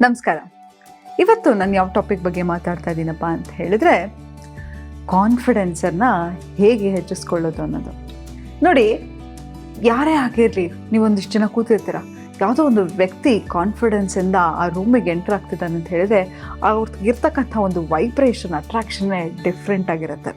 ನಮಸ್ಕಾರ. ಇವತ್ತು ನಾನು ಯಾವ ಟಾಪಿಕ್ ಬಗ್ಗೆ ಮಾತಾಡ್ತಾ ಇದ್ದೀನಪ್ಪ ಅಂತ ಹೇಳಿದ್ರೆ, ಕಾನ್ಫಿಡೆನ್ಸನ್ನು ಹೇಗೆ ಹೆಚ್ಚಿಸ್ಕೊಳ್ಳೋದು ಅನ್ನೋದು. ನೋಡಿ, ಯಾರೇ ಆಗಿರಲಿ, ನೀವೊಂದಿಷ್ಟು ಜನ ಕೂತಿರ್ತೀರ, ಯಾವುದೋ ಒಂದು ವ್ಯಕ್ತಿ ಕಾನ್ಫಿಡೆನ್ಸಿಂದ ಆ ರೂಮಿಗೆ ಎಂಟ್ರ್ ಆಗ್ತಿದ್ದಾನೆ ಅಂತ ಹೇಳಿದ್ರೆ ಅವ್ರಿಗೆ ಇರ್ತಕ್ಕಂಥ ಒಂದು ವೈಬ್ರೇಷನ್, ಅಟ್ರಾಕ್ಷನ್ನೇ ಡಿಫ್ರೆಂಟ್ ಆಗಿರುತ್ತೆ.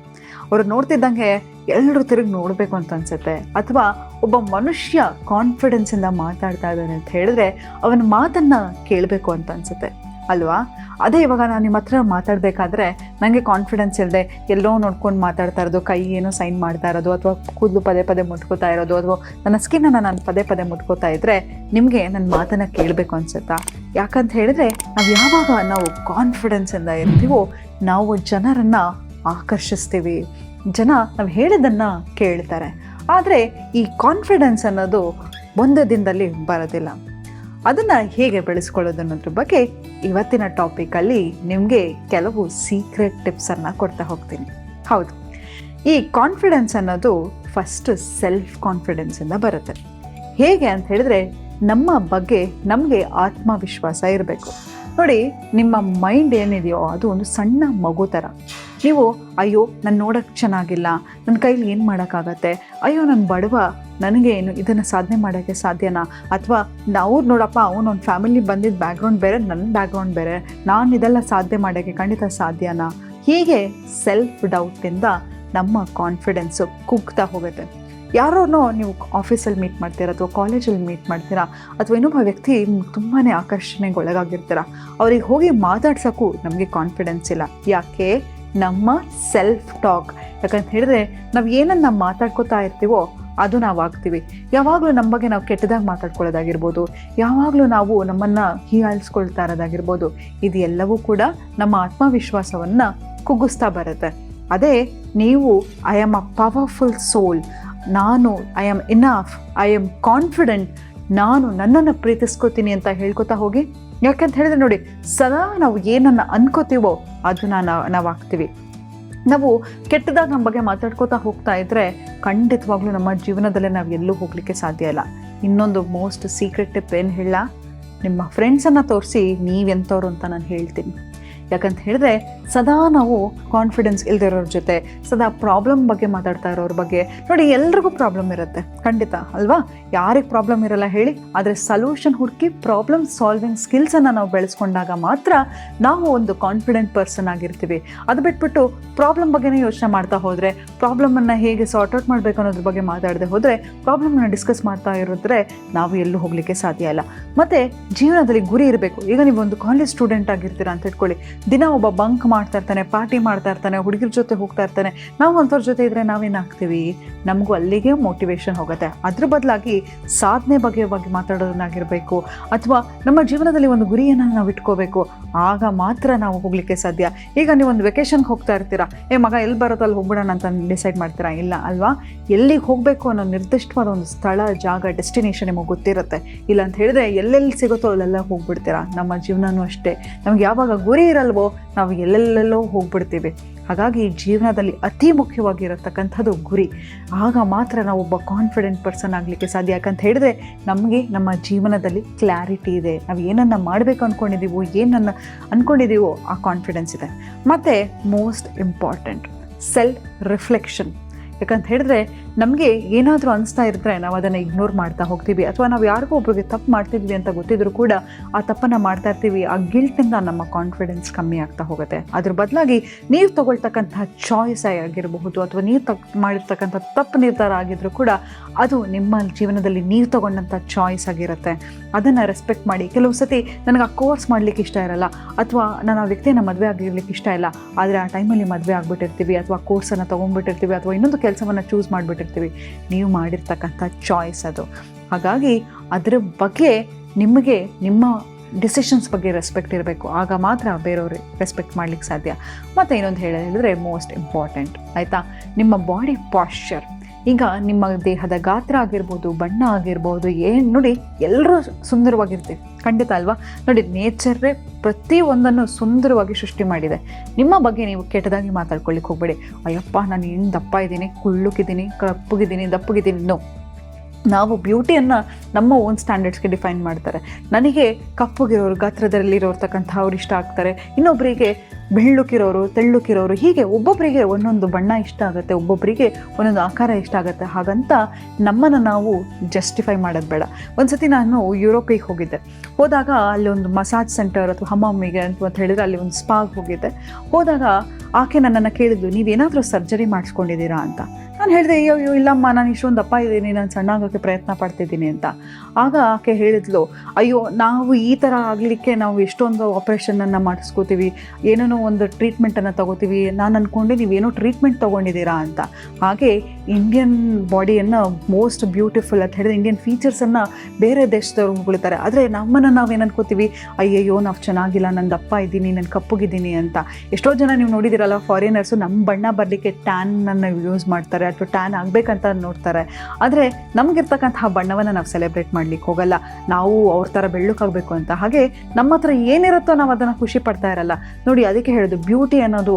ಅವರು ನೋಡ್ತಿದ್ದಂಗೆ ಎಲ್ಲರೂ ತಿರುಗಿ ನೋಡಬೇಕು ಅಂತ ಅನಿಸುತ್ತೆ. ಅಥವಾ ಒಬ್ಬ ಮನುಷ್ಯ ಕಾನ್ಫಿಡೆನ್ಸಿಂದ ಮಾತಾಡ್ತಾ ಇದ್ದಾನೆ ಅಂತ ಹೇಳಿದ್ರೆ ಅವನ ಮಾತನ್ನು ಕೇಳಬೇಕು ಅಂತ ಅನಿಸುತ್ತೆ ಅಲ್ವಾ? ಅದೇ ಇವಾಗ ನಾನು ನಿಮ್ಮ ಹತ್ರ ಮಾತಾಡಬೇಕಾದ್ರೆ ನನಗೆ ಕಾನ್ಫಿಡೆನ್ಸ್ ಇಲ್ಲದೆ ಎಲ್ಲೋ ನೋಡ್ಕೊಂಡು ಮಾತಾಡ್ತಾ ಇರೋದು, ಕೈ ಏನೋ ಸೈನ್ ಮಾಡ್ತಾ ಇರೋದು, ಅಥವಾ ಕೂದಲು ಪದೇ ಪದೇ ಮುಟ್ಕೋತಾ ಇರೋದು, ಅಥವಾ ನನ್ನ ಸ್ಕಿನ್ನನ್ನು ನಾನು ಪದೇ ಪದೇ ಮುಟ್ಕೋತಾ ಇದ್ದರೆ ನಿಮಗೆ ನನ್ನ ಮಾತನ್ನು ಕೇಳಬೇಕು ಅನಿಸುತ್ತಾ? ಯಾಕಂತ ಹೇಳಿದ್ರೆ ನಾವು ಕಾನ್ಫಿಡೆನ್ಸಿಂದ ಇರ್ತೀವೋ ನಾವು ಜನರನ್ನು ಆಕರ್ಷಿಸ್ತೀವಿ. ಜನ ನಾವು ಹೇಳಿದ್ದನ್ನು ಕೇಳ್ತಾರೆ. ಆದರೆ ಈ ಕಾನ್ಫಿಡೆನ್ಸ್ ಅನ್ನೋದು ಒಂದು ದಿನದಲ್ಲಿ ಬರೋದಿಲ್ಲ. ಅದನ್ನು ಹೇಗೆ ಬೆಳೆಸ್ಕೊಳ್ಳೋದು ಅನ್ನೋದ್ರ ಬಗ್ಗೆ ಇವತ್ತಿನ ಟಾಪಿಕಲ್ಲಿ ನಿಮಗೆ ಕೆಲವು ಸೀಕ್ರೆಟ್ ಟಿಪ್ಸನ್ನು ಕೊಡ್ತಾ ಹೋಗ್ತೀನಿ. ಹೌದು, ಈ ಕಾನ್ಫಿಡೆನ್ಸ್ ಅನ್ನೋದು ಫಸ್ಟ್ ಸೆಲ್ಫ್ ಕಾನ್ಫಿಡೆನ್ಸಿಂದ ಬರುತ್ತೆ. ಹೇಗೆ ಅಂತ ಹೇಳಿದ್ರೆ, ನಮ್ಮ ಬಗ್ಗೆ ನಮಗೆ ಆತ್ಮವಿಶ್ವಾಸ ಇರಬೇಕು. ನೋಡಿ, ನಿಮ್ಮ ಮೈಂಡ್ ಏನಿದೆಯೋ ಅದು ಒಂದು ಸಣ್ಣ ಮಗು ಥರ. ನೀವು ಅಯ್ಯೋ ನಾನು ನೋಡೋಕ್ಕೆ ಚೆನ್ನಾಗಿಲ್ಲ, ನನ್ನ ಕೈಲಿ ಏನು ಮಾಡೋಕ್ಕಾಗತ್ತೆ, ಅಯ್ಯೋ ನಾನು ಬಡವ, ನನಗೆ ಏನು ಇದನ್ನು ಸಾಧನೆ ಮಾಡೋಕ್ಕೆ ಸಾಧ್ಯನಾ, ಅಥವಾ ನಾವು ನೋಡಪ್ಪ ಅವನೊಂದು ಫ್ಯಾಮಿಲಿ ಬಂದಿದ್ದ ಬ್ಯಾಕ್ಗ್ರೌಂಡ್ ಬೇರೆ, ನನ್ನ ಬ್ಯಾಕ್ಗ್ರೌಂಡ್ ಬೇರೆ, ನಾನು ಇದೆಲ್ಲ ಸಾಧನೆ ಮಾಡೋಕ್ಕೆ ಖಂಡಿತ ಸಾಧ್ಯನಾ? ಹೀಗೆ ಸೆಲ್ಫ್ ಡೌಟಿಂದ ನಮ್ಮ ಕಾನ್ಫಿಡೆನ್ಸು ಕುಗ್ತಾ ಹೋಗುತ್ತೆ. ಯಾರೋ ನೀವು ಆಫೀಸಲ್ಲಿ ಮೀಟ್ ಮಾಡ್ತೀರಾ, ಅಥವಾ ಕಾಲೇಜಲ್ಲಿ ಮೀಟ್ ಮಾಡ್ತೀರಾ, ಅಥವಾ ಇನ್ನೊಬ್ಬ ವ್ಯಕ್ತಿ ತುಂಬಾ ಆಕರ್ಷಣೆಗೆ ಒಳಗಾಗಿರ್ತೀರ, ಅವ್ರಿಗೆ ಹೋಗಿ ಮಾತಾಡ್ಸೋಕ್ಕೂ ನಮಗೆ ಕಾನ್ಫಿಡೆನ್ಸ್ ಇಲ್ಲ. ಯಾಕೆ? ನಮ್ಮ ಸೆಲ್ಫ್ ಟಾಕ್. ಯಾಕಂತ ಹೇಳಿದ್ರೆ ನಾವು ಏನನ್ನು ಮಾತಾಡ್ಕೋತಾ ಇರ್ತೀವೋ ಅದು ನಾವು ಆಗ್ತೀವಿ. ಯಾವಾಗಲೂ ನಮ್ಮ ಬಗ್ಗೆ ನಾವು ಕೆಟ್ಟದಾಗಿ ಮಾತಾಡ್ಕೊಳ್ಳೋದಾಗಿರ್ಬೋದು, ಯಾವಾಗಲೂ ನಾವು ನಮ್ಮನ್ನು ಹೀಯಾಳಿಸ್ಕೊಳ್ತಾ ಇರೋದಾಗಿರ್ಬೋದು, ಇದು ಎಲ್ಲವೂ ಕೂಡ ನಮ್ಮ ಆತ್ಮವಿಶ್ವಾಸವನ್ನು ಕುಗ್ಗಿಸ್ತಾ ಬರುತ್ತೆ. ಅದೇ ನೀವು I am a powerful soul, ನಾನು I am enough, I am confident, ನಾನು ನನ್ನನ್ನು ಪ್ರೀತಿಸ್ಕೋತೀನಿ ಅಂತ ಹೇಳ್ಕೊತಾ ಹೋಗಿ. ಯಾಕಂತ ಹೇಳಿದ್ರೆ ನೋಡಿ, ಸದಾ ನಾವು ಏನನ್ನು ಅನ್ಕೋತೀವೋ ಅದನ್ನು ನಾವು ಆಗ್ತೀವಿ. ನಾವು ಕೆಟ್ಟದಾಗ ನಮ್ಮ ಬಗ್ಗೆ ಮಾತಾಡ್ಕೋತಾ ಹೋಗ್ತಾ ಇದ್ದರೆ ಖಂಡಿತವಾಗ್ಲೂ ನಮ್ಮ ಜೀವನದಲ್ಲೇ ನಾವು ಎಲ್ಲೂ ಹೋಗಲಿಕ್ಕೆ ಸಾಧ್ಯ ಇಲ್ಲ. ಇನ್ನೊಂದು ಮೋಸ್ಟ್ ಸೀಕ್ರೆಟ್ ಟಿಪ್ ಏನು ಹೇಳ, ನಿಮ್ಮ ಫ್ರೆಂಡ್ಸನ್ನು ತೋರಿಸಿ ನೀವೆಂಥವ್ರು ಅಂತ ನಾನು ಹೇಳ್ತೀನಿ. ಯಾಕಂತ ಹೇಳಿದ್ರೆ ಸದಾ ನಾವು ಕಾನ್ಫಿಡೆನ್ಸ್ ಇಲ್ದಿರೋರ ಜೊತೆ, ಸದಾ ಪ್ರಾಬ್ಲಮ್ ಬಗ್ಗೆ ಮಾತಾಡ್ತಾ ಇರೋರ ಬಗ್ಗೆ, ನೋಡಿ ಎಲ್ರಿಗೂ ಪ್ರಾಬ್ಲಮ್ ಇರುತ್ತೆ ಖಂಡಿತ ಅಲ್ವಾ? ಯಾರಿಗೆ ಪ್ರಾಬ್ಲಮ್ ಇರಲ್ಲ ಹೇಳಿ? ಆದರೆ ಸೊಲ್ಯೂಷನ್ ಹುಡುಕಿ ಪ್ರಾಬ್ಲಮ್ ಸಾಲ್ವಿಂಗ್ ಸ್ಕಿಲ್ಸನ್ನು ನಾವು ಬೆಳೆಸ್ಕೊಂಡಾಗ ಮಾತ್ರ ನಾವು ಒಂದು ಕಾನ್ಫಿಡೆಂಟ್ ಪರ್ಸನ್ ಆಗಿರ್ತೀವಿ. ಅದು ಬಿಟ್ಬಿಟ್ಟು ಪ್ರಾಬ್ಲಮ್ ಬಗ್ಗೆನೇ ಯೋಚನೆ ಮಾಡ್ತಾ ಹೋದರೆ, ಪ್ರಾಬ್ಲಮನ್ನು ಹೇಗೆ ಸಾರ್ಟ್ ಔಟ್ ಮಾಡಬೇಕು ಅನ್ನೋದ್ರ ಬಗ್ಗೆ ಮಾತಾಡದೆ ಹೋದರೆ, ಪ್ರಾಬ್ಲಮ್ನ ಡಿಸ್ಕಸ್ ಮಾಡ್ತಾ ಇರೋದ್ರೆ ನಾವು ಎಲ್ಲೂ ಹೋಗಲಿಕ್ಕೆ ಸಾಧ್ಯ ಇಲ್ಲ. ಮತ್ತು ಜೀವನದಲ್ಲಿ ಗುರಿ ಇರಬೇಕು. ಈಗ ನೀವು ಒಂದು ಕಾಲೇಜ್ ಸ್ಟೂಡೆಂಟ್ ಆಗಿರ್ತೀರ ಅಂತ ಇಟ್ಕೊಳ್ಳಿ, ದಿನ ಒಬ್ಬ ಬಂಕ್ ಮಾಡ್ತಾ ಇರ್ತಾನೆ, ಪಾರ್ಟಿ ಮಾಡ್ತಾ ಇರ್ತಾನೆ, ಹುಡುಗಿರ ಜೊತೆ ಹೋಗ್ತಾ ಇರ್ತಾನೆ, ನಾವು ಅಂಥವ್ರ ಜೊತೆ ಇದ್ದರೆ ನಾವೇನಾಗ್ತೀವಿ? ನಮಗೂ ಅಲ್ಲಿಗೆ ಮೋಟಿವೇಶನ್ ಹೋಗುತ್ತೆ. ಅದ್ರ ಬದಲಾಗಿ ಸಾಧನೆ ಬಗ್ಗೆ ಮಾತಾಡೋದನ್ನಾಗಿರಬೇಕು, ಅಥವಾ ನಮ್ಮ ಜೀವನದಲ್ಲಿ ಒಂದು ಗುರಿಯನ್ನು ನಾವು ಇಟ್ಕೋಬೇಕು. ಆಗ ಮಾತ್ರ ನಾವು ಹೋಗಲಿಕ್ಕೆ ಸಾಧ್ಯ. ಈಗ ನೀವು ಒಂದು ವೆಕೇಷನ್ಗೆ ಹೋಗ್ತಾ ಇರ್ತೀರಾ, ಮಗ ಎಲ್ಲಿ ಬರುತ್ತೋ ಅಲ್ಲಿ ಹೋಗ್ಬಿಡೋಣ ಅಂತ ಡಿಸೈಡ್ ಮಾಡ್ತೀರಾ? ಇಲ್ಲ ಅಲ್ವಾ? ಎಲ್ಲಿಗೆ ಹೋಗಬೇಕು ಅನ್ನೋ ನಿರ್ದಿಷ್ಟವಾದ ಒಂದು ಸ್ಥಳ, ಜಾಗ, ಡೆಸ್ಟಿನೇಷನ್ ನಿಮಗೆ ಗೊತ್ತಿರುತ್ತೆ. ಇಲ್ಲ ಅಂತ ಹೇಳಿದ್ರೆ ಎಲ್ಲೆಲ್ಲಿ ಸಿಗುತ್ತೋ ಅಲ್ಲೆಲ್ಲ ಹೋಗ್ಬಿಡ್ತೀರಾ. ನಮ್ಮ ಜೀವನನೂ ಅಷ್ಟೇ, ನಮ್ಗೆ ಯಾವಾಗ ಗುರಿ ಇರಲ್ವೋ ನಾವು ಎಲ್ಲೆಲ್ಲೆಲ್ಲೋ ಹೋಗ್ಬಿಡ್ತೀವಿ. ಹಾಗಾಗಿ ಜೀವನದಲ್ಲಿ ಅತಿ ಮುಖ್ಯವಾಗಿರತಕ್ಕಂಥದ್ದು ಗುರಿ. ಆಗ ಮಾತ್ರ ನಾವು ಒಬ್ಬ ಕಾನ್ಫಿಡೆಂಟ್ ಪರ್ಸನ್ ಆಗಲಿಕ್ಕೆ ಸಾಧ್ಯ. ಯಾಕಂತ ಹೇಳಿದ್ರೆ ನಮಗೆ ನಮ್ಮ ಜೀವನದಲ್ಲಿ ಕ್ಲಾರಿಟಿ ಇದೆ. ನಾವು ಏನನ್ನು ಮಾಡಬೇಕು ಅಂದ್ಕೊಂಡಿದ್ದೀವೋ, ಏನನ್ನು ಅಂದ್ಕೊಂಡಿದ್ದೀವೋ ಆ ಕಾನ್ಫಿಡೆನ್ಸ್ ಇದೆ. ಮತ್ತು ಮೋಸ್ಟ್ ಇಂಪಾರ್ಟೆಂಟ್ ಸೆಲ್ಫ್ ರಿಫ್ಲೆಕ್ಷನ್. ಯಾಕಂತ ಹೇಳಿದ್ರೆ ನಮಗೆ ಏನಾದರೂ ಅನಿಸ್ತಾ ಇದ್ದರೆ ನಾವು ಅದನ್ನು ಇಗ್ನೋರ್ ಮಾಡ್ತಾ ಹೋಗ್ತೀವಿ, ಅಥವಾ ನಾವು ಯಾರಿಗೂ ಒಬ್ಬರಿಗೆ ತಪ್ಪು ಮಾಡ್ತಿದ್ವಿ ಅಂತ ಗೊತ್ತಿದ್ರೂ ಕೂಡ ಆ ತಪ್ಪನ್ನು ಮಾಡ್ತಾ ಇರ್ತೀವಿ. ಆ ಗಿಲ್ಟಿಂದ ನಮ್ಮ ಕಾನ್ಫಿಡೆನ್ಸ್ ಕಮ್ಮಿ ಆಗ್ತಾ ಹೋಗುತ್ತೆ. ಅದ್ರ ಬದಲಾಗಿ ನೀವು ತೊಗೊಳ್ತಕ್ಕಂಥ ಚಾಯ್ಸ್ ಆಗಿರಬಹುದು, ಅಥವಾ ನೀವು ಮಾಡಿರ್ತಕ್ಕಂಥ ತಪ್ಪು ನಿರ್ಧಾರ ಆಗಿದ್ರೂ ಕೂಡ ಅದು ನಿಮ್ಮ ಜೀವನದಲ್ಲಿ ನೀವು ತೊಗೊಂಡಂಥ ಚಾಯ್ಸ್ ಆಗಿರುತ್ತೆ. ಅದನ್ನು ರೆಸ್ಪೆಕ್ಟ್ ಮಾಡಿ. ಕೆಲವು ಸತಿ ನನಗೆ ಆ ಕೋರ್ಸ್ ಮಾಡಲಿಕ್ಕೆ ಇಷ್ಟ ಇರಲ್ಲ, ಅಥವಾ ನಾನು ಆ ವ್ಯಕ್ತಿನ ಮದುವೆ ಆಗಿರ್ಲಿಕ್ಕೆ ಇಷ್ಟ ಇಲ್ಲ, ಆದರೆ ಆ ಟೈಮಲ್ಲಿ ಮದುವೆ ಆಗಿಬಿಟ್ಟಿರ್ತೀವಿ, ಅಥವಾ ಕೋರ್ಸನ್ನು ತೊಗೊಂಡ್ಬಿಟ್ಟಿರ್ತೀವಿ, ಅಥವಾ ಇನ್ನೊಂದು ಕೆಲಸವನ್ನು ಚೂಸ್ ಮಾಡಿಬಿಟ್ಟಿರ್ತೀವಿ. ನೀವು ಮಾಡಿರ್ತಕ್ಕಂಥ ಚಾಯ್ಸ್ ಅದು. ಹಾಗಾಗಿ ಅದರ ಬಗ್ಗೆ ನಿಮಗೆ ನಿಮ್ಮ ಡಿಸಿಷನ್ಸ್ ಬಗ್ಗೆ ರೆಸ್ಪೆಕ್ಟ್ ಇರಬೇಕು. ಆಗ ಮಾತ್ರ ಬೇರೆಯವ್ರಿಗೆ ರೆಸ್ಪೆಕ್ಟ್ ಮಾಡ್ಲಿಕ್ಕೆ ಸಾಧ್ಯ. ಮತ್ತು ಇನ್ನೊಂದು ಹೇಳಿದ್ರೆ ಮೋಸ್ಟ್ ಇಂಪಾರ್ಟೆಂಟ್ ಆಯಿತಾ, ನಿಮ್ಮ ಬಾಡಿ ಪಾಶ್ಚರ್. ಈಗ ನಿಮ್ಮ ದೇಹದ ಗಾತ್ರ ಆಗಿರ್ಬೋದು, ಬಣ್ಣ ಆಗಿರ್ಬೋದು, ಏನು ನೋಡಿ ಎಲ್ಲರೂ ಸುಂದರವಾಗಿರ್ತೀವಿ ಖಂಡಿತ ಅಲ್ವಾ? ನೋಡಿ, ನೇಚರೇ ಪ್ರತಿಯೊಂದನ್ನು ಸುಂದರವಾಗಿ ಸೃಷ್ಟಿ ಮಾಡಿದೆ. ನಿಮ್ಮ ಬಗ್ಗೆ ನೀವು ಕೆಟ್ಟದಾಗಿ ಮಾತಾಡ್ಕೊಳ್ಳಿಕ್ಕೆ ಹೋಗಬೇಡಿ. ಅಯ್ಯಪ್ಪ ನಾನು ಏನು ದಪ್ಪ ಇದ್ದೀನಿ, ಕುಳ್ಳುಕಿದ್ದೀನಿ, ಕಪ್ಪಗಿದ್ದೀನಿ, ದಪ್ಪಗಿದ್ದೀನಿ. ನೋ, ನಾವು ಬ್ಯೂಟಿಯನ್ನು ನಮ್ಮ ಓನ್ ಸ್ಟ್ಯಾಂಡರ್ಡ್ಸ್ಗೆ ಡಿಫೈನ್ ಮಾಡ್ತಾರೆ. ನನಗೆ ಕಪ್ಪುಗಿರೋರು, ಗಾತ್ರದಲ್ಲಿರೋರ್ತಕ್ಕಂಥ ಅವ್ರು ಇಷ್ಟ ಆಗ್ತಾರೆ, ಇನ್ನೊಬ್ಬರಿಗೆ ಬೆಳ್ಳಕ್ಕಿರೋರು, ತೆಳ್ಳಕ್ಕಿರೋರು, ಹೀಗೆ ಒಬ್ಬೊಬ್ಬರಿಗೆ ಒಂದೊಂದು ಬಣ್ಣ ಇಷ್ಟ ಆಗುತ್ತೆ, ಒಬ್ಬೊಬ್ಬರಿಗೆ ಒಂದೊಂದು ಆಕಾರ ಇಷ್ಟ ಆಗುತ್ತೆ. ಹಾಗಂತ ನಮ್ಮನ್ನು ನಾವು ಜಸ್ಟಿಫೈ ಮಾಡೋದು ಬೇಡ. ಒಂದು ಸತಿ ನಾನು ಯುರೋಪಿಗೆ ಹೋದಾಗ ಅಲ್ಲಿ ಒಂದು ಮಸಾಜ್ ಸೆಂಟರ್ ಅಥವಾ ಹಮಾಮಿಗೆ ಅಂತ ಹೇಳಿದರೆ ಅಲ್ಲಿ ಒಂದು ಸ್ಪಾಗೆ ಹೋದಾಗ ಆಕೆ ನನ್ನನ್ನು ಕೇಳಿದ್ಲು, ನೀವೇನಾದರೂ ಸರ್ಜರಿ ಮಾಡಿಸ್ಕೊಂಡಿದ್ದೀರಾ ಅಂತ. ನಾನು ಹೇಳಿದೆ, ಅಯ್ಯೋ ಇಲ್ಲಮ್ಮ, ನಾನು ಇಷ್ಟೊಂದು ದಪ್ಪ ಇದ್ದೀನಿ, ನಾನು ಸಣ್ಣ ಆಗೋಕ್ಕೆ ಪ್ರಯತ್ನ ಪಡ್ತಿದ್ದೀನಿ ಅಂತ. ಆಗ ಆಕೆ ಹೇಳಿದ್ಲು, ಅಯ್ಯೋ ನಾವು ಈ ಥರ ಆಗಲಿಕ್ಕೆ ನಾವು ಎಷ್ಟೊಂದು ಆಪ್ರೇಷನನ್ನು ಮಾಡಿಸ್ಕೋತೀವಿ, ಏನೇನೋ ಒಂದು ಟ್ರೀಟ್ಮೆಂಟನ್ನು ತೊಗೋತೀವಿ, ನಾನು ಅಂದ್ಕೊಂಡೆ ನೀವೇನೋ ಟ್ರೀಟ್ಮೆಂಟ್ ತೊಗೊಂಡಿದ್ದೀರಾ ಅಂತ. ಹಾಗೆ ಇಂಡಿಯನ್ ಬಾಡಿಯನ್ನು ಮೋಸ್ಟ್ ಬ್ಯೂಟಿಫುಲ್ ಅಂತ ಹೇಳಿದ್ರೆ ಇಂಡಿಯನ್ ಫೀಚರ್ಸನ್ನು ಬೇರೆ ದೇಶದವ್ರು ಹೊಗಳ್ತಾರೆ. ಆದರೆ ನಮ್ಮನ್ನು ನಾವೇನು ಅನ್ಕೋತೀವಿ, ಅಯ್ಯಯ್ಯೋ ನಾವು ಚೆನ್ನಾಗಿಲ್ಲ, ನಾನು ದಪ್ಪ ಇದ್ದೀನಿ, ನಾನು ಕಪ್ಪುಗಿದ್ದೀನಿ ಅಂತ. ಎಷ್ಟೋ ಜನ ನೀವು ನೋಡಿದ್ದೀರಲ್ಲ, ಫಾರಿನರ್ಸು ನಮ್ಮ ಬಣ್ಣ ಬರಲಿಕ್ಕೆ ಟ್ಯಾನನ್ನು ಯೂಸ್ ಮಾಡ್ತಾರೆ ಅಥವಾ ಟ್ಯಾನ್ ಆಗಬೇಕಂತ ನೋಡ್ತಾರೆ. ಆದರೆ ನಮಗಿರ್ತಕ್ಕಂತಹ ಬಣ್ಣವನ್ನು ನಾವು ಸೆಲೆಬ್ರೇಟ್ ಮಾಡ್ಲಿಕ್ಕೆ ಹೋಗಲ್ಲ, ನಾವು ಅವ್ರ ಥರ ಬೆಳ್ಳಕ್ಕಾಗಬೇಕು ಅಂತ. ಹಾಗೆ ನಮ್ಮ ಹತ್ರ ಏನಿರುತ್ತೋ ನಾವು ಅದನ್ನು ಖುಷಿ ಪಡ್ತಾ ಇರಲ್ಲ ನೋಡಿ. ಅದಕ್ಕೆ ಹೇಳೋದು, ಬ್ಯೂಟಿ ಅನ್ನೋದು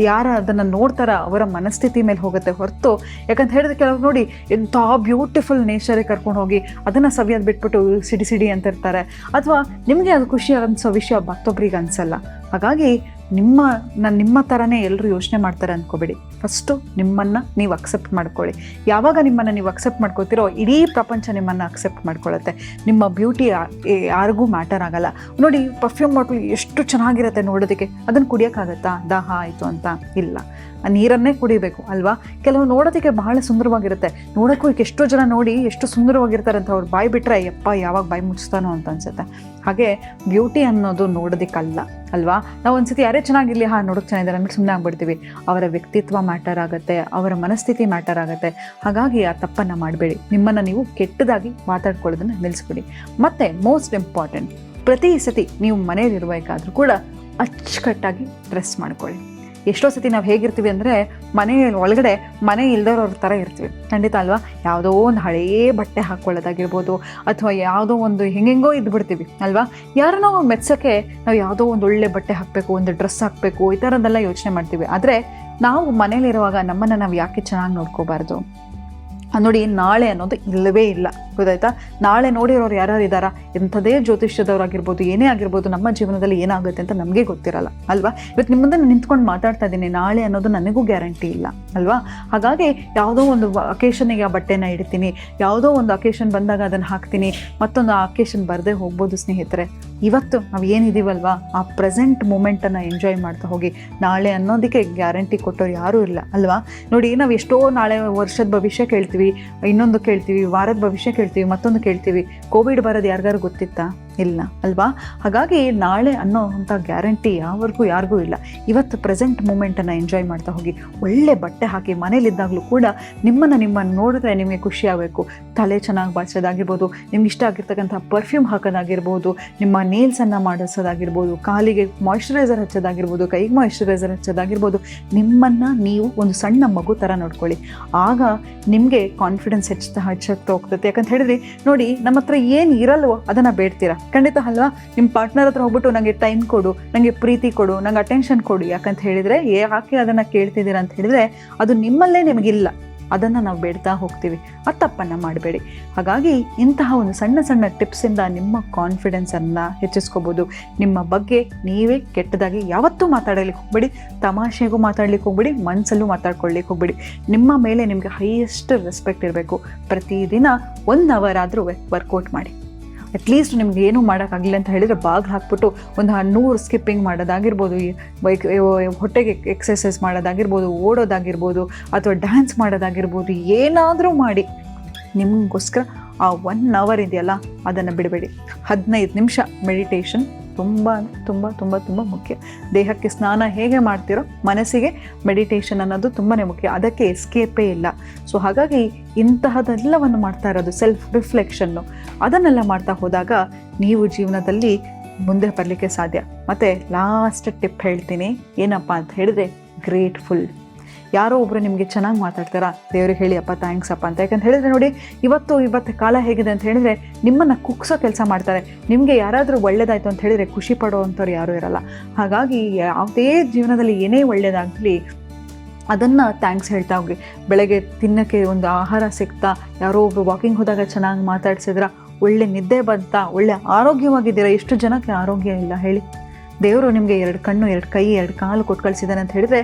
ಯಾರು ಅದನ್ನು ನೋಡ್ತಾರ ಅವರ ಮನಸ್ಥಿತಿ ಮೇಲೆ ಹೋಗುತ್ತೆ ಹೊರತು, ಯಾಕಂತ ಹೇಳಿದ್ರೆ ಕೆಲವ್ರು ನೋಡಿ ಎಂಥ ಬ್ಯೂಟಿಫುಲ್ ನೇಚರಿಗೆ ಕರ್ಕೊಂಡು ಹೋಗಿ ಅದನ್ನು ಸವಿಯೋದು ಬಿಟ್ಬಿಟ್ಟು ಸಿಡಿ ಅಂತ ಇರ್ತಾರೆ. ಅಥವಾ ನಿಮಗೆ ಅದು ಖುಷಿ ಅನಿಸೋ ವಿಷಯ ಮತ್ತೊಬ್ರಿಗೆ ಅನಿಸಲ್ಲ. ಹಾಗಾಗಿ ನಿಮ್ಮ ಥರನೇ ಎಲ್ಲರೂ ಯೋಚನೆ ಮಾಡ್ತಾರೆ ಅಂದ್ಕೋಬೇಡಿ. ಫಸ್ಟು ನಿಮ್ಮನ್ನು ನೀವು ಅಕ್ಸೆಪ್ಟ್ ಮಾಡ್ಕೊಳ್ಳಿ. ಯಾವಾಗ ನಿಮ್ಮನ್ನು ನೀವು ಅಕ್ಸೆಪ್ಟ್ ಮಾಡ್ಕೊತೀರೋ ಇಡೀ ಪ್ರಪಂಚ ನಿಮ್ಮನ್ನು ಅಕ್ಸೆಪ್ಟ್ ಮಾಡ್ಕೊಳ್ಳುತ್ತೆ. ನಿಮ್ಮ ಬ್ಯೂಟಿ ಯಾರಿಗೂ ಮ್ಯಾಟರ್ ಆಗಲ್ಲ. ನೋಡಿ, ಪರ್ಫ್ಯೂಮ್ ಬಾಟಲ್ ಎಷ್ಟು ಚೆನ್ನಾಗಿರುತ್ತೆ ನೋಡೋದಕ್ಕೆ, ಅದನ್ನು ಕುಡಿಯೋಕ್ಕಾಗತ್ತಾ? ದಾಹ ಆಯಿತು ಅಂತ ಇಲ್ಲ, ನೀರನ್ನೇ ಕುಡಿಬೇಕು ಅಲ್ವಾ. ಕೆಲವು ನೋಡೋದಕ್ಕೆ ಬಹಳ ಸುಂದರವಾಗಿರುತ್ತೆ, ನೋಡೋಕ್ಕೂ ಈಗ ಎಷ್ಟೋ ಜನ ನೋಡಿ ಎಷ್ಟು ಸುಂದರವಾಗಿರ್ತಾರೆ ಅಂತ ಅವ್ರು ಬಾಯಿ ಬಿಟ್ಟರೆ ಯಪ್ಪ ಯಾವಾಗ ಬಾಯಿ ಮುಚ್ತಾನೋ ಅಂತ ಅನ್ಸುತ್ತೆ. ಹಾಗೆ ಬ್ಯೂಟಿ ಅನ್ನೋದು ನೋಡೋದಕ್ಕಲ್ಲ ಅಲ್ವಾ. ನಾವು ಒಂದ್ಸತಿ ಯಾರೇ ಚೆನ್ನಾಗಿರಲಿ, ನೋಡೋಕ್ಕೆ ಚೆನ್ನಾಗಿದ್ದಾರೆ ಅಂದ್ಬಿಟ್ಟು ಸುಮ್ಮನೆ ಆಗ್ಬಿಡ್ತೀವಿ. ಅವರ ವ್ಯಕ್ತಿತ್ವ ಮ್ಯಾಟರ್ ಆಗುತ್ತೆ, ಅವರ ಮನಸ್ಥಿತಿ ಮ್ಯಾಟರ್ ಆಗುತ್ತೆ. ಹಾಗಾಗಿ ಆ ತಪ್ಪನ್ನು ಮಾಡಬೇಡಿ. ನಿಮ್ಮನ್ನು ನೀವು ಕೆಟ್ಟದಾಗಿ ಮಾತಾಡ್ಕೊಳ್ಳೋದನ್ನು ನಿಲ್ಲಿಸ್ಬಿಡಿ. ಮತ್ತು ಮೋಸ್ಟ್ ಇಂಪಾರ್ಟೆಂಟ್, ಪ್ರತಿ ಸತಿ ನೀವು ಮನೆಯಲ್ಲಿರಬೇಕಾದ್ರೂ ಕೂಡ ಅಚ್ಚುಕಟ್ಟಾಗಿ ಡ್ರೆಸ್ ಮಾಡ್ಕೊಳ್ಳಿ. ಎಷ್ಟೋ ಸತಿ ನಾವು ಹೇಗಿರ್ತೀವಿ ಅಂದರೆ ಮನೆ ಒಳಗಡೆ ಮನೆ ಇಲ್ದವ್ರ ಥರ ಇರ್ತೀವಿ, ಖಂಡಿತ ಅಲ್ವಾ. ಯಾವುದೋ ಒಂದು ಹಳೆಯ ಬಟ್ಟೆ ಹಾಕ್ಕೊಳ್ಳೋದಾಗಿರ್ಬೋದು, ಅಥವಾ ಯಾವುದೋ ಒಂದು ಹೆಂಗೆಂಗೋ ಇದ್ಬಿಡ್ತೀವಿ ಅಲ್ವಾ. ಯಾರನ್ನೋ ಮೆಚ್ಚೋಕ್ಕೆ ನಾವು ಯಾವುದೋ ಒಂದು ಒಳ್ಳೆ ಬಟ್ಟೆ ಹಾಕಬೇಕು, ಒಂದು ಡ್ರೆಸ್ ಹಾಕಬೇಕು, ಈ ಥರದ್ದೆಲ್ಲ ಯೋಚನೆ ಮಾಡ್ತೀವಿ. ಆದರೆ ನಾವು ಮನೇಲಿರುವಾಗ ನಮ್ಮನ್ನು ನಾವು ಯಾಕೆ ಚೆನ್ನಾಗಿ ನೋಡ್ಕೋಬಾರ್ದು ನೋಡಿ. ನಾಳೆ ಅನ್ನೋದು ಇಲ್ಲವೇ ಇಲ್ಲ, ಗೊತ್ತಾಯ್ತಾ. ನಾಳೆ ನೋಡಿರೋರು ಯಾರು ಇದ್ದಾರಾ? ಎಂಥದೇ ಜ್ಯೋತಿಷ್ಯದವರಾಗಿರ್ಬೋದು, ಏನೇ ಆಗಿರ್ಬೋದು, ನಮ್ಮ ಜೀವನದಲ್ಲಿ ಏನಾಗುತ್ತೆ ಅಂತ ನಮಗೆ ಗೊತ್ತಿರಲ್ಲ ಅಲ್ವಾ. ಇವತ್ತು ನಿಮ್ಮ ಮುಂದೆ ನಾನು ನಿಂತ್ಕೊಂಡು ಮಾತಾಡ್ತಾ ಇದ್ದೀನಿ, ನಾಳೆ ಅನ್ನೋದು ನನಗೂ ಗ್ಯಾರಂಟಿ ಇಲ್ಲ ಅಲ್ವಾ. ಹಾಗಾಗಿ ಯಾವುದೋ ಒಂದು ಅಕೇಶನಿಗೆ ಆ ಬಟ್ಟೆನ ಇಡ್ತೀನಿ, ಯಾವುದೋ ಒಂದು ಅಕೇಶನ್ ಬಂದಾಗ ಅದನ್ನು ಹಾಕ್ತೀನಿ, ಮತ್ತೊಂದು ಆ ಅಕೇಶನ್ ಬರದೇ ಹೋಗ್ಬೋದು. ಸ್ನೇಹಿತರೆ, ಇವತ್ತು ನಾವು ಏನಿದ್ದೀವಲ್ವಾ, ಆ ಪ್ರೆಸೆಂಟ್ ಮೂಮೆಂಟನ್ನು ಎಂಜಾಯ್ ಮಾಡ್ತಾ ಹೋಗಿ. ನಾಳೆ ಅನ್ನೋದಕ್ಕೆ ಗ್ಯಾರಂಟಿ ಕೊಟ್ಟೋರು ಯಾರೂ ಇಲ್ಲ ಅಲ್ವಾ. ನೋಡಿ, ನಾವು ಎಷ್ಟೋ ನಾಳೆ ವರ್ಷದ ಭವಿಷ್ಯ ಕೇಳ್ತೀವಿ, ಇನ್ನೊಂದು ಕೇಳ್ತೀವಿ, ವಾರದ ಭವಿಷ್ಯ ಕೇಳ್ತೀವಿ, ಮತ್ತೊಂದು ಕೇಳ್ತೀವಿ. ಕೋವಿಡ್ ಬರೋದು ಯಾರಿಗಾರು ಗೊತ್ತಿತ್ತಾ? ಇಲ್ಲ ಅಲ್ವಾ. ಹಾಗಾಗಿ ನಾಳೆ ಅನ್ನೋ ಅಂಥ ಗ್ಯಾರಂಟಿ ಯಾರಿಗೂ ಇಲ್ಲ. ಇವತ್ತು ಪ್ರೆಸೆಂಟ್ ಮೂಮೆಂಟನ್ನು ಎಂಜಾಯ್ ಮಾಡ್ತಾ ಹೋಗಿ. ಒಳ್ಳೆ ಬಟ್ಟೆ ಹಾಕಿ ಮನೇಲಿದ್ದಾಗಲೂ ಕೂಡ ನಿಮ್ಮನ್ನು ನೋಡಿದ್ರೆ ನಿಮಗೆ ಖುಷಿ ಆಗಬೇಕು. ತಲೆ ಚೆನ್ನಾಗಿ ಬಾಚೋದಾಗಿರ್ಬೋದು, ನಿಮ್ಗೆ ಇಷ್ಟ ಆಗಿರ್ತಕ್ಕಂಥ ಪರ್ಫ್ಯೂಮ್ ಹಾಕೋದಾಗಿರ್ಬೋದು, ನಿಮ್ಮ ನೇಲ್ಸನ್ನು ಮಾಡಿಸೋದಾಗಿರ್ಬೋದು, ಕಾಲಿಗೆ ಮಾಯ್ಶ್ಚರೈಸರ್ ಹಚ್ಚೋದಾಗಿರ್ಬೋದು, ಕೈಗೆ ಮಾಯ್ಶ್ಚರೈಸರ್ ಹಚ್ಚೋದಾಗಿರ್ಬೋದು. ನಿಮ್ಮನ್ನು ನೀವು ಒಂದು ಸಣ್ಣ ಮಗು ಥರ ನೋಡ್ಕೊಳ್ಳಿ. ಆಗ ನಿಮಗೆ ಕಾನ್ಫಿಡೆನ್ಸ್ ಹೆಚ್ಚುತ್ತಾ ಹೋಗ್ತದೆ. ಯಾಕಂತ ಹೇಳಿದ್ರೆ ನೋಡಿ, ನಮ್ಮ ಹತ್ರ ಏನು ಇರಲ್ವೋ ಅದನ್ನು ಬೇಡ್ತೀರಾ, ಖಂಡಿತ ಅಲ್ವಾ. ನಿಮ್ಮ ಪಾರ್ಟ್ನರ್ ಹತ್ರ ಹೋಗ್ಬಿಟ್ಟು ನನಗೆ ಟೈಮ್ ಕೊಡು, ನನಗೆ ಪ್ರೀತಿ ಕೊಡು, ನನಗೆ ಅಟೆನ್ಷನ್ ಕೊಡು ಯಾಕಂತ ಹೇಳಿದರೆ, ಯಾಕೆ ಅದನ್ನು ಕೇಳ್ತಿದ್ದೀರಾ ಅಂತ ಹೇಳಿದರೆ ಅದು ನಿಮ್ಮಲ್ಲೇ ನಿಮಗಿಲ್ಲ, ಅದನ್ನು ನಾವು ಬೇಡ್ತಾ ಹೋಗ್ತೀವಿ. ಆ ತಪ್ಪನ್ನು ಮಾಡಬೇಡಿ. ಹಾಗಾಗಿ ಇಂತಹ ಒಂದು ಸಣ್ಣ ಸಣ್ಣ ಟಿಪ್ಸಿಂದ ನಿಮ್ಮ ಕಾನ್ಫಿಡೆನ್ಸನ್ನು ಹೆಚ್ಚಿಸ್ಕೋಬೋದು. ನಿಮ್ಮ ಬಗ್ಗೆ ನೀವೇ ಕೆಟ್ಟದಾಗಿ ಯಾವತ್ತೂ ಮಾತಾಡಲಿಕ್ಕೆ ಹೋಗ್ಬೇಡಿ, ತಮಾಷೆಗೂ ಮಾತಾಡ್ಲಿಕ್ಕೆ ಹೋಗ್ಬೇಡಿ, ಮನಸ್ಸಲ್ಲೂ ಮಾತಾಡ್ಕೊಳ್ಳಿಕ್ಕೆ ಹೋಗ್ಬೇಡಿ. ನಿಮ್ಮ ಮೇಲೆ ನಿಮಗೆ ಹೈಯೆಸ್ಟ್ ರೆಸ್ಪೆಕ್ಟ್ ಇರಬೇಕು. ಪ್ರತಿದಿನ 1 ಅವರ್ ಆದರೂ ವರ್ಕೌಟ್ ಮಾಡಿ. ಅಟ್ಲೀಸ್ಟ್ ನಿಮ್ಗೆ ಏನೂ ಮಾಡೋಕ್ಕಾಗಲಿಲ್ಲ ಅಂತ ಹೇಳಿದರೆ ಬಾಗಿಲು ಹಾಕ್ಬಿಟ್ಟು ಒಂದು 100 ಸ್ಕಿಪ್ಪಿಂಗ್ ಮಾಡೋದಾಗಿರ್ಬೋದು, ಹೊಟ್ಟೆಗೆ ಎಕ್ಸಸೈಸ್ ಮಾಡೋದಾಗಿರ್ಬೋದು, ಓಡೋದಾಗಿರ್ಬೋದು, ಅಥವಾ ಡ್ಯಾನ್ಸ್ ಮಾಡೋದಾಗಿರ್ಬೋದು, ಏನಾದರೂ ಮಾಡಿ ನಿಮಗೋಸ್ಕರ ಆ 1 ಅವರ್ ಇದೆಯಲ್ಲ ಅದನ್ನು ಬಿಡಬೇಡಿ. 15 ನಿಮಿಷ ಮೆಡಿಟೇಷನ್ ತುಂಬ ತುಂಬ ತುಂಬ ತುಂಬ ಮುಖ್ಯ. ದೇಹಕ್ಕೆ ಸ್ನಾನ ಹೇಗೆ ಮಾಡ್ತೀರೋ ಮನಸ್ಸಿಗೆ ಮೆಡಿಟೇಷನ್ ಅನ್ನೋದು ತುಂಬಾ ಮುಖ್ಯ. ಅದಕ್ಕೆ ಎಸ್ಕೇಪೇ ಇಲ್ಲ. ಸೊ ಹಾಗಾಗಿ ಇಂತಹದೆಲ್ಲವನ್ನು ಮಾಡ್ತಾ ಇರೋದು ಸೆಲ್ಫ್ ರಿಫ್ಲೆಕ್ಷನ್ನು, ಅದನ್ನೆಲ್ಲ ಮಾಡ್ತಾ ಹೋದಾಗ ನೀವು ಜೀವನದಲ್ಲಿ ಮುಂದೆ ಬರಲಿಕ್ಕೆ ಸಾಧ್ಯ. ಮತ್ತು ಲಾಸ್ಟ್ ಟಿಪ್ ಹೇಳ್ತೀನಿ, ಏನಪ್ಪ ಅಂತ ಹೇಳಿದ್ರೆ ಗ್ರೇಟ್ಫುಲ್. ಯಾರೋ ಒಬ್ಬರು ನಿಮಗೆ ಚೆನ್ನಾಗಿ ಮಾತಾಡ್ತಾರಾ, ದೇವ್ರಿಗೆ ಹೇಳಿ ಅಪ್ಪ ಥ್ಯಾಂಕ್ಸ್ ಅಪ್ಪ ಅಂತ. ಯಾಕಂತ ಹೇಳಿದ್ರೆ ನೋಡಿ, ಇವತ್ತು ಕಾಲ ಹೇಗಿದೆ ಅಂತ ಹೇಳಿದರೆ ನಿಮ್ಮನ್ನು ಕುಗ್ಸೋ ಕೆಲಸ ಮಾಡ್ತಾರೆ. ನಿಮಗೆ ಯಾರಾದರೂ ಒಳ್ಳೇದಾಯಿತು ಅಂತ ಹೇಳಿದರೆ ಖುಷಿ ಪಡೋ ಅಂಥವ್ರು ಯಾರೂ ಇರಲ್ಲ. ಹಾಗಾಗಿ ಯಾವುದೇ ಜೀವನದಲ್ಲಿ ಏನೇ ಒಳ್ಳೇದಾಗಲಿ ಅದನ್ನು ಥ್ಯಾಂಕ್ಸ್ ಹೇಳ್ತಾ ಹೋಗಿ. ಬೆಳಗ್ಗೆ ತಿನ್ನೋಕ್ಕೆ ಒಂದು ಆಹಾರ ಸಿಗ್ತಾ, ಯಾರೋ ಒಬ್ರು ವಾಕಿಂಗ್ ಹೋದಾಗ ಚೆನ್ನಾಗಿ ಮಾತಾಡ್ಸಿದ್ರ, ಒಳ್ಳೆ ನಿದ್ದೆ ಬಂತಾ, ಒಳ್ಳೆ ಆರೋಗ್ಯವಾಗಿದ್ದೀರಾ. ಎಷ್ಟು ಜನಕ್ಕೆ ಆರೋಗ್ಯ ಇಲ್ಲ ಹೇಳಿ? ದೇವರು ನಿಮಗೆ 2 ಕಣ್ಣು, 2 ಕೈ, 2 ಕಾಲು ಕೊಟ್ಟು ಕಳಿಸಿದ್ದಾನೆ ಅಂತ ಹೇಳಿದರೆ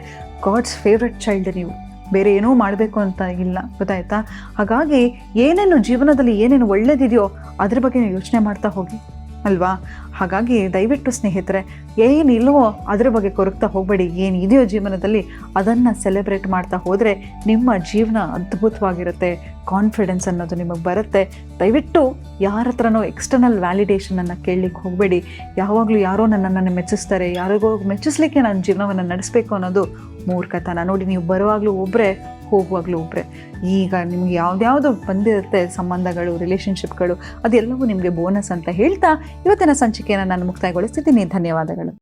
ಗಾಡ್ಸ್ ಫೇವ್ರೆಟ್ ಚೈಲ್ಡ್ ನೀವು. ಬೇರೆ ಏನೂ ಮಾಡಬೇಕು ಅಂತ ಇಲ್ಲ, ಗೊತ್ತಾಯ್ತಾ? ಹಾಗಾಗಿ ಏನೇನು ಜೀವನದಲ್ಲಿ ಏನೇನು ಒಳ್ಳೇದಿದೆಯೋ ಅದ್ರ ಬಗ್ಗೆ ನೀವು ಯೋಚನೆ ಮಾಡ್ತಾ ಹೋಗಿ ಅಲ್ವಾ? ಹಾಗಾಗಿ ದಯವಿಟ್ಟು ಸ್ನೇಹಿತರೆ, ಏನಿಲ್ವೋ ಅದ್ರ ಬಗ್ಗೆ ಕೊರಗ್ತಾ ಹೋಗಬೇಡಿ. ಏನಿದೆಯೋ ಜೀವನದಲ್ಲಿ ಅದನ್ನು ಸೆಲೆಬ್ರೇಟ್ ಮಾಡ್ತಾ ಹೋದರೆ ನಿಮ್ಮ ಜೀವನ ಅದ್ಭುತವಾಗಿರುತ್ತೆ. ಕಾನ್ಫಿಡೆನ್ಸ್ ಅನ್ನೋದು ನಿಮಗೆ ಬರುತ್ತೆ. ದಯವಿಟ್ಟು ಯಾರ ಹತ್ರನೋ ಎಕ್ಸ್ಟರ್ನಲ್ ವ್ಯಾಲಿಡೇಷನನ್ನು ಕೇಳಲಿಕ್ಕೆ ಹೋಗಬೇಡಿ. ಯಾವಾಗಲೂ ಯಾರೋ ನನ್ನನ್ನು ಮೆಚ್ಚಿಸ್ತಾರೆ, ಯಾರಿಗೋ ಮೆಚ್ಚಿಸ್ಲಿಕ್ಕೆ ನಾನು ಜೀವನವನ್ನು ನಡೆಸಬೇಕು ಅನ್ನೋದು ಮೂರ್ಖತನ. ನೋಡಿ, ನೀವು ಬರುವಾಗಲೂ ಒಬ್ಬರೇ, ಹೋಗುವಾಗಲೂ ಒಬ್ಬರೇ. ಈಗ ನಿಮ್ಗೆ ಯಾವ್ದ್ಯಾವುದು ಬಂದಿರುತ್ತೆ ಸಂಬಂಧಗಳು, ರಿಲೇಷನ್ಶಿಪ್ಗಳು, ಅದೆಲ್ಲವೂ ನಿಮಗೆ ಬೋನಸ್ ಅಂತ ಹೇಳ್ತಾ ಇವತ್ತಿನ ಸಂಚಿಕೆಯನ್ನು ನಾನು ಮುಕ್ತಾಯಗೊಳಿಸ್ತಿದ್ದೀನಿ. ಧನ್ಯವಾದಗಳು.